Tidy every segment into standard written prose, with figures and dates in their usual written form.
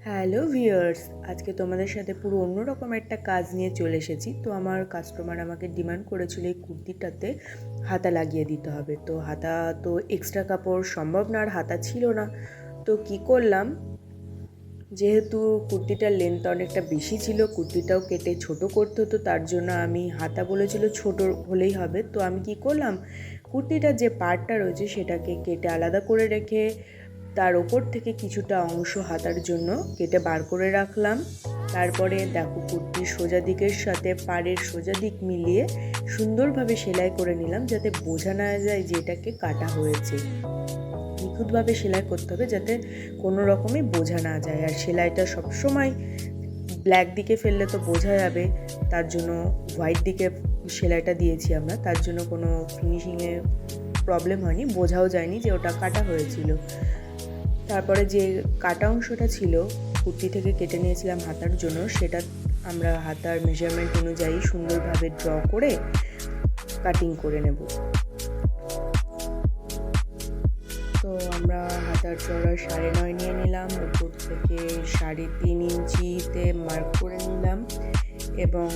Hello viewers, আজকে তোমাদের সাথে পুরো অন্যরকম একটা কাজ নিয়ে চলে এসেছি। তো আমার কাস্টমার আমাকে ডিমান্ড করেছিল এই কুর্তিটাতে হাতা লাগিয়ে দিতে হবে। তো হাতা তো এক্সট্রা কাপড় সম্ভব না, আর হাতা ছিল না। তো কি করলাম, যেহেতু কুর্তিটার লেন্থ অনেকটা বেশি ছিল, কুর্তিটাও কেটে ছোট করতে হতো, তার জন্য আমি হাতা বলেছিল ছোট হলেই হবে। তো আমি কি করলাম, কুর্তিটার যে পার্টটা রয়েছে সেটাকে কেটে আলাদা করে রেখে তার ওপর থেকে কিছুটা অংশ হাতার জন্য কেটে বার করে রাখলাম। তারপরে দেখো, কুর্তির সোজা দিকের সাথে পাড়ের সোজা দিক মিলিয়ে সুন্দরভাবে সেলাই করে নিলাম, যাতে বোঝা না যায় যে এটাকে কাটা হয়েছে। নিখুঁতভাবে সেলাই করতে হবে যাতে কোনো রকমই বোঝা না যায়। আর সেলাইটা সবসময় ব্ল্যাক দিকে ফেললে তো বোঝা যাবে, তার জন্য হোয়াইট দিকে সেলাইটা দিয়েছি আমরা, তার জন্য কোনো ফিনিশিংয়ে প্রবলেম হয়নি, বোঝাও যায়নি যে ওটা কাটা হয়েছিল। তারপরে যে কাটা অংশটা ছিল কুর্তি থেকে কেটে নিয়েছিলাম হাতার জন্য, সেটা আমরা হাতার মেজারমেন্ট অনুযায়ী সুন্দরভাবে ড্র করে কাটিং করে নেব। তো আমরা হাতার চড়া 9.5 নিয়ে নিলাম, উপর থেকে 3.5 ইঞ্চিতে মার্ক করে নিলাম এবং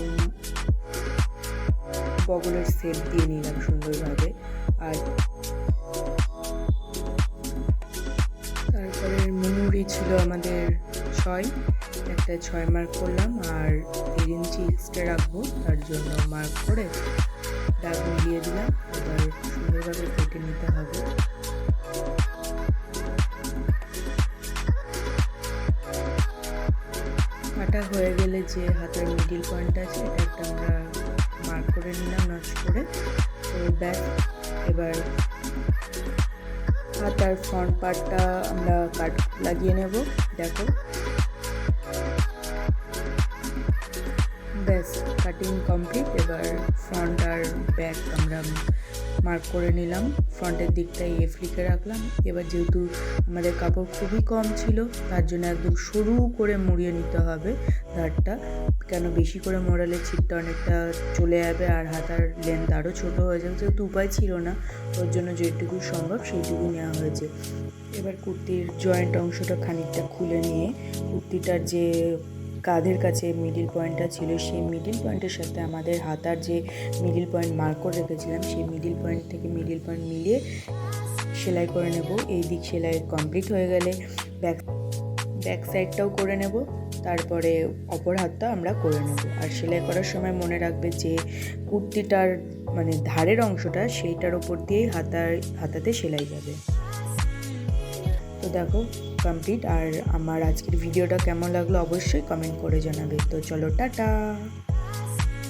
বগলের সেপ দিয়ে নিলাম সুন্দরভাবে। আর তারপরে মুহুরি ছিল আমাদের 6, একটা 6 মার্ক করলাম, আর 1 ইঞ্চি এক্সট্রা রাখবো, তার জন্য মার্ক করে দাগ মিলিয়ে দিলাম। এবার সুন্দরভাবে কেটে নিতে হবে। কাটা হয়ে গেলে যে হাতের মিডিল পয়েন্ট আছে এটা একটা আমরা মার্ক করে নিলাম নচ করে। তো ব্যাস, এবার হাতার ফ্রন্ট পার্টটা আমরা কাট লাগিয়ে নেব। দেখো, ব্যাস কাটিং কমপ্লিট। এবার ফ্রন্ট আর ব্যাক আমরা মার্ক করে নিলাম, ফ্রন্টের দিকটা এফ লিখে রাখলাম। এবার যেহেতু আমাদের কাপড় খুবই কম ছিল, তার জন্য একদম সরু করে মুড়িয়ে নিতে হবে ধারটা, কেন বেশি করে মোড়ালে ছিটটা অনেকটা চলে যাবে আর হাতার লেন্থ আরও ছোটো হয়ে যাবে। যেহেতু উপায় ছিল না, ওর জন্য যেটুকু সম্ভব সেইটুকু নেওয়া হয়েছে। এবার কুর্তির জয়েন্ট অংশটা খানিকটা খুলে নিয়ে কুর্তিটার যে কাঁধের কাছে মিডিল পয়েন্টটা ছিল, সেই মিডিল পয়েন্টের সাথে আমাদের হাতার যে মিডিল পয়েন্ট মার্ক করে রেখেছিলাম, সেই মিডিল পয়েন্ট থেকে মিডিল পয়েন্ট মিলিয়ে সেলাই করে নেব। এই দিক সেলাই কমপ্লিট হয়ে গেলে ব্যাক সাইডটাও করে নেব, তারপরে অপর হাতটা আমরা করে নেব। আর সেলাই করার সময় মনে রাখবে যে কুর্তিটার মানে ধারের অংশটা সেইটার ওপর দিয়েই হাতাতে সেলাই যাবে। তো দেখো কমপ্লিট। আর আমার আজকের ভিডিওটা কেমন লাগলো অবশ্যই কমেন্ট করে জানাবে। তো চলো, টাটা।